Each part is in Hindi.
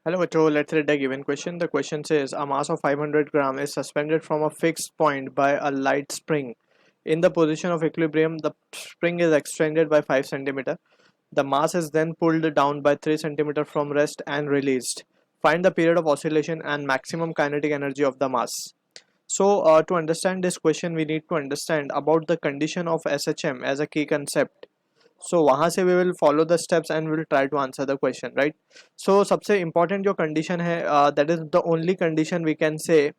Hello, Joe. Let's read the given question. The question says a mass of 500 gram is suspended from a fixed point by a light spring. In the position of equilibrium, the spring is extended by 5 centimeter. The mass is then pulled down by 3 centimeter from rest and released. Find the period of oscillation and maximum kinetic energy of the mass. So, to understand this question, we need to understand about the condition of SHM as a key concept. So वहाँ से we will follow the steps and will try to answer the question, right? So सबसे important जो condition है, that is the only condition we can say,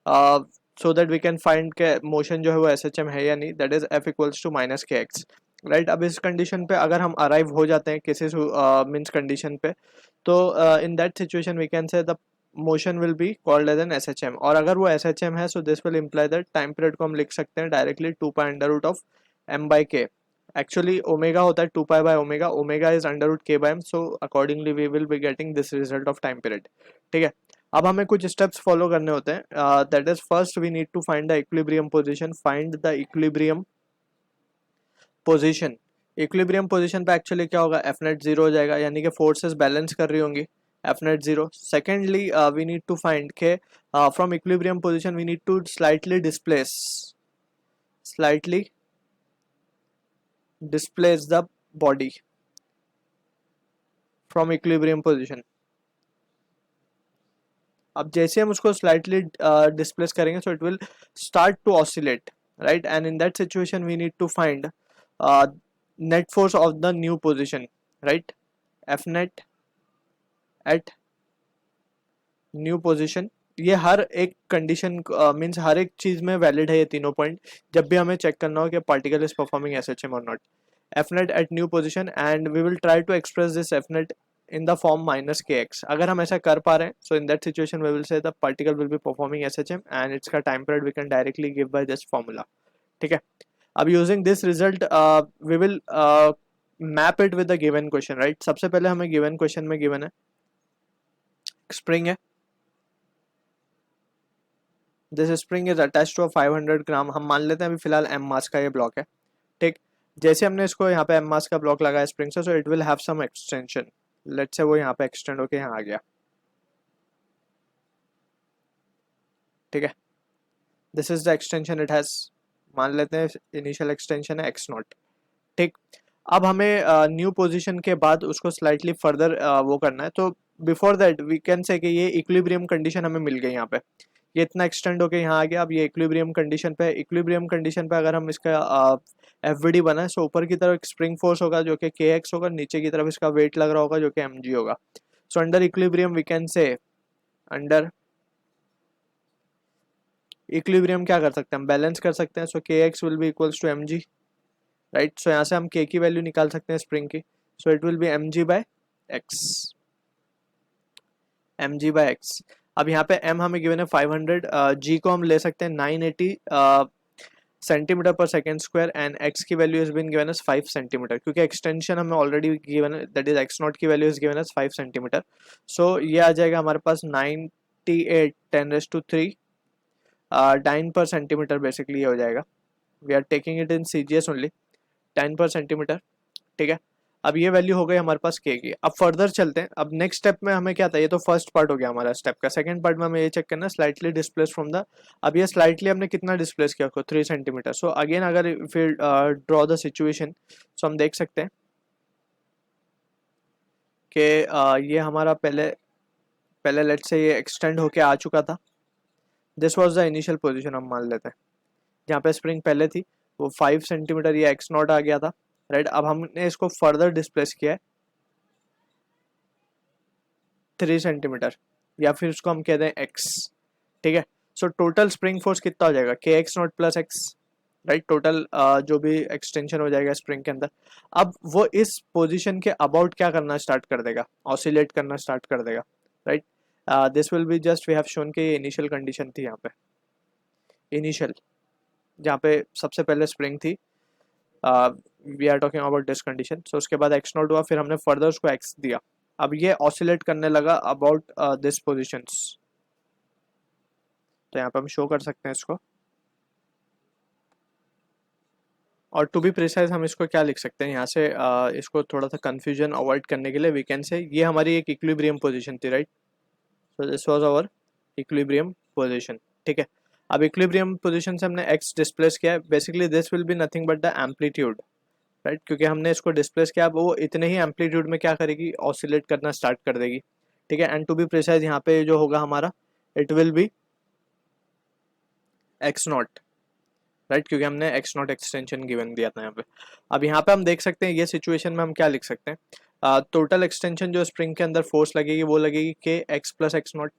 uh, so that we can find के motion जो है वो SHM है या नहीं, that is F equals to minus kx, right? अब इस condition पे अगर हम arrive हो जाते हैं किसी means condition पे, तो in that situation we can say the motion will be called as an SHM. और अगर वो SHM है, so this will imply that time period को हम लिख सकते हैं directly 2 pi under root of m by k. Actually omega होता है 2 pi by omega, omega is under root k by m, so accordingly we will be getting this result of time period. ठीक है, अब हमें कुछ स्टेप्स फॉलो करने होते हैं. That is first we need to find the equilibrium position. Find the equilibrium position. Equilibrium position पे एक्चुअली क्या होगा, एफ नेट जीरो हो जाएगा, यानी कि फोर्सेस बैलेंस कर रही होंगी, F net zero. Secondly we need to find k from equilibrium position we need to slightly displace the body from equilibrium position. अब जैसे हम उसको slightly displace करेंगे, so it will start to oscillate, right? And in that situation we need to find net force of the new position, right? F net at new position. ये हर एक कंडीशन मीन्स हर एक चीज में वैलिड है ये तीनों पॉइंट, जब भी हमें चेक करना हो कि पार्टिकल इज परफॉर्मिंग एसएचएम और not. F net at new position and we will try to express this F net in the form minus k x. अगर हम ऐसा कर पा रहे हैं, so in that situation we will say the particle will be performing SHM and its का time period we can directly give by this formula. ठीक है, अब using this result we will map it with the given question, right? सबसे पहले हमें गिवन क्वेश्चन में गिवन है स्प्रिंग है. This spring is attached to a 500 gram. हम मान लेते हैं अभी फिलहाल एम मास का ये ब्लॉक है. ठीक, जैसे हमने इसको यहाँ पे एम मास का ब्लॉक लगाया स्प्रिंग से, so it will have some extension. Let's say वो यहाँ पे एक्सटेंड होके यहाँ आ गया. ठीक है, this is the extension it has. मान लेते हैं इनिशियल एक्सटेंशन है एक्स नॉट. ठीक, अब हमें न्यू पोजीशन के बाद उसको स्लाइटली फर्दर वो करना है. तो बिफोर दैट वी कैन से कि ये इक्विलिब्रियम कंडीशन हमें मिल गई यहाँ पे, ये इतना एक्सटेंड होके यहाँ आ गया. अब ये इक्विलिब्रियम कंडीशन पे, इक्विलिब्रियम कंडीशन पे अगर हम इसका एफ वी डी बनाए, सो ऊपर की तरफ एक स्प्रिंग फोर्स होगा जो कि के एक्स होगा, नीचे की तरफ इसका वेट लग रहा होगा जो कि एम जी होगा. So under equilibrium we can say, under equilibrium क्या कर सकते हैं हम, बैलेंस कर सकते हैं. So k x will be equals to m g, right? So यहाँ से हम के की वैल्यू निकाल सकते हैं स्प्रिंग की. So it will be M G by X, M G by X. अब यहाँ पे m हमें गिवन है 500, g को हम ले सकते हैं 980 centimetre per second square and x की value is been given as 5 centimetre, क्योंकि एक्सटेंशन हमें ऑलरेडी गिवन है, दैट इज x नॉट की value is given as 5 centimetre. So ये आ जाएगा हमारे पास 98 10⁻³ 9 पर सेंटीमीटर बेसिकली ये हो जाएगा. We are taking it in CGS only, 10 पर सेंटीमीटर. ठीक है, अब ये वैल्यू हो गई हमारे पास के की. अब फर्दर चलते हैं. अब नेक्स्ट स्टेप में हमें क्या था, ये तो फर्स्ट पार्ट हो गया हमारा स्टेप का. सेकंड पार्ट में हमें ये चेक करना स्लाइटली डिस्प्लेस फ्रॉम द. अब ये स्लाइटली हमने कितना डिस्प्लेस किया, 3 सेंटीमीटर. सो अगेन अगर फिर ड्रॉ द सिचुएशन, सो हम देख सकते हैं कि ये हमारा पहले लेट से ये एक्सटेंड होके आ चुका था. This was the initial position हम मान लेते हैं, जहाँ पे स्प्रिंग पहले थी वो 5 सेंटीमीटर ये एक्स नॉट आ गया था, राइट? अब हमने इसको फर्दर डिस्प्लेस किया है 3 सेंटीमीटर, या फिर उसको हम कहते हैं x. ठीक है, सो टोटल स्प्रिंग फोर्स कितना हो जाएगा, के x not plus x, right? Total जो भी एक्सटेंशन हो जाएगा स्प्रिंग के अंदर. अब वो इस पोजीशन के अबाउट क्या करना स्टार्ट कर देगा, ऑसिलेट करना स्टार्ट कर देगा, right? This will be just we have shown के ये इनिशियल कंडीशन थी यहाँ पे, इनिशियल जहाँ पे सबसे पहले स्प्रिंग थी. We are talking about this condition. So उसके बाद एक्स नॉट हुआ, फिर हमने फर्दर उसको एक्स दिया. अब ये ऑसिलेट करने लगा अबाउट दिस पोजीशंस. तो यहाँ पे हम शो कर सकते हैं इसको. और टू बी प्रिसाइज हम इसको क्या लिख सकते हैं यहाँ से, इसको थोड़ा सा कंफ्यूजन अवॉइड करने के लिए वी कैन से ये हमारी एक इक्विलिब्रियम पोजीशन थी, right? So this was our equilibrium position, ठीक है। अब इक्विलिब्रियम पोजीशन से हमने x डिस्प्लेस किया है, basically this will be nothing but the amplitude, right, क्योंकि हमने इसको डिस्प्लेस किया, अब वो इतने ही एम्पलीट्यूड में क्या करेगी, ऑसिलेट करना स्टार्ट कर देगी, ठीक है। एंड टू बी प्रिसाइज यहाँ पे जो होगा हमारा, it will B x naught, right, क्योंकि हमने एक्स नॉट एक्सटेंशन गिवन दिया था यहाँ पे। अब यहाँ पे हम देख सकते हैं ये सिचुएशन में हम क्या लिख सकते हैं, टोटल एक्सटेंशन जो स्प्रिंग के अंदर फोर्स लगेगी वो लगेगी K X plus X naught,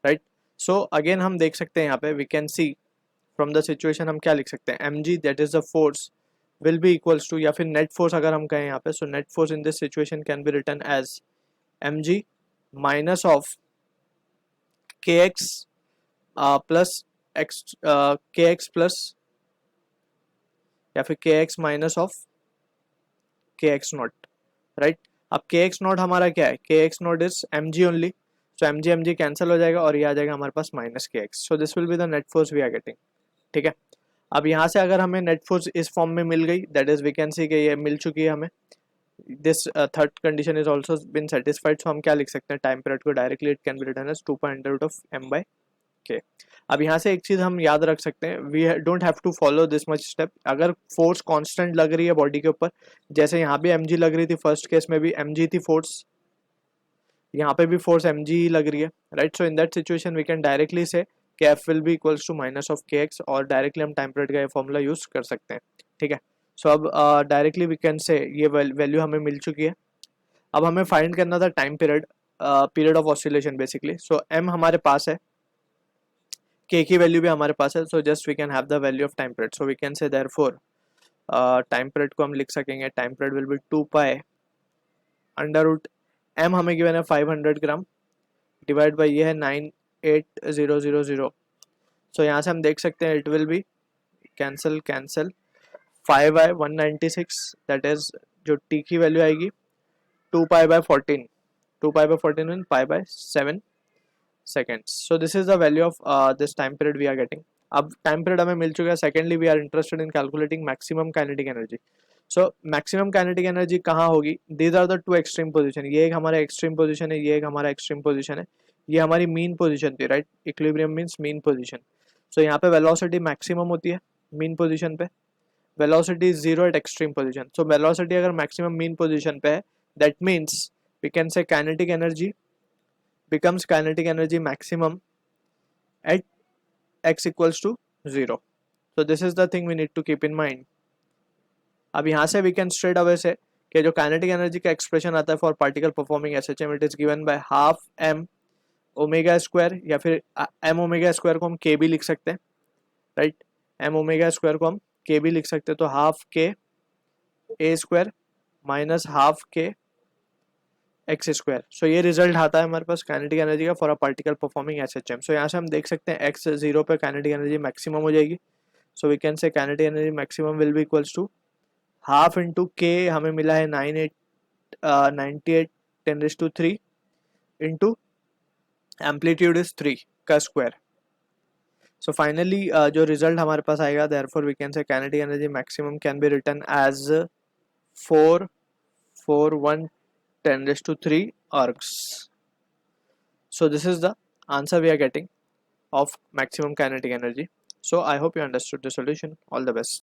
right. So again हम देख सकते हैं यहाँ पे we can see from the situation हम क्या लिख सकते हैं, M G that is the force will be equals to, या फिर नेट फोर्स अगर हम कहें यहाँ पे, so net force in this situation can be written as M G minus of के X plus X, K X plus या फिर के एक्स माइनस ऑफ के एक्स नॉट, राइट। अब के एक्स नॉट हमारा क्या है, k x naught is m g only, so m g cancel हो जाएगा और ये आ जाएगा हमारे पास minus k x, so this will be the net force we are getting, ठीक है। अब यहाँ से अगर हमें नेट फोर्स इस फॉर्म में मिल गई, that is we can see कि ये मिल चुकी है हमें, this third condition is also been satisfied, so हम क्या लिख सकते हैं, टाइम पीरियड को directly it can be written as 2 k. अब यहाँ से एक चीज हम याद रख सकते हैं, we don't have to follow this much step, अगर फोर्स कांस्टेंट लग रही है बॉडी के ऊपर, जैसे यहाँ भी mg लग रही थी, फर्स्ट केस में भी mg थी फोर्स, यहाँ पे भी फोर्स mg लग रही है, right. So in that situation we can directly say कि f will be equals to minus of के एक्स, और डायरेक्टली हम टाइम पीरियड का ये फॉर्मूला यूज कर सकते हैं, ठीक है। सो अब डायरेक्टली वी कैन से ये वैल्यू हमें मिल चुकी है। अब हमें फाइंड करना था time period, period of oscillation basically, so m हमारे पास है, k की वैल्यू भी हमारे पास है, so just we can have the value of time period, so we can say therefore time period को हम लिख सकेंगे, time period will be 2 pi under root m हमें गिवन है 500 ग्राम, डिवाइड बाई ये है 98000, सो यहाँ से हम देख सकते हैं it will B cancel cancel 5/196, that is जो t की वैल्यू आएगी 2 pi bye 14, 2 pi bye 14 mean pi by 7 seconds. So this is the value of this time period we are getting. अब टाइम पीरियड हमें मिल चुका है, secondly we are interested in calculating maximum kinetic energy. So maximum kinetic energy कहाँ होगी, these are the two extreme position, ये एक हमारा एक्सट्रीम पोजीशन है, ये एक हमारा एक्सट्रीम पोजीशन है, ये हमारी मीन पोजीशन थी, right, equilibrium means mean position. So यहाँ पे वेलोसिटी मैक्सिमम होती है मीन पोजीशन पे, velocity is zero at extreme position, so velocity अगर मैक्सिमम मीन पोजीशन पे है, that means we can say kinetic energy becomes kinetic energy maximum at x equals to 0. So this is the thing we need to keep in mind. अब यहाँ से we can straight away से कि जो kinetic energy का expression आता है for particle performing SHM, it is given by half m omega square, या फिर m omega square को हम k भी लिख सकते हैं, right, m omega square को हम k भी लिख सकते हैं, तो half k a square minus half k x square. So ये रिजल्ट आता है हमारे पास काइनेटिक एनर्जी का for a particle performing SHM. So यहाँ से हम देख सकते हैं एक्स 0 पे काइनेटिक एनर्जी मैक्सिमम हो जाएगी, so we can say kinetic energy maximum will be equals to half into k, हमें मिला है 98 इंटू एम्पलीट्यूड इज 3 का स्क्वायर। सो फाइनली जो रिजल्ट हमारे पास आएगा, therefore we can say kinetic energy maximum can be written as 441×10⁻³ arcs. So this is the answer we are getting of maximum kinetic energy. So I hope you understood the solution. All the best.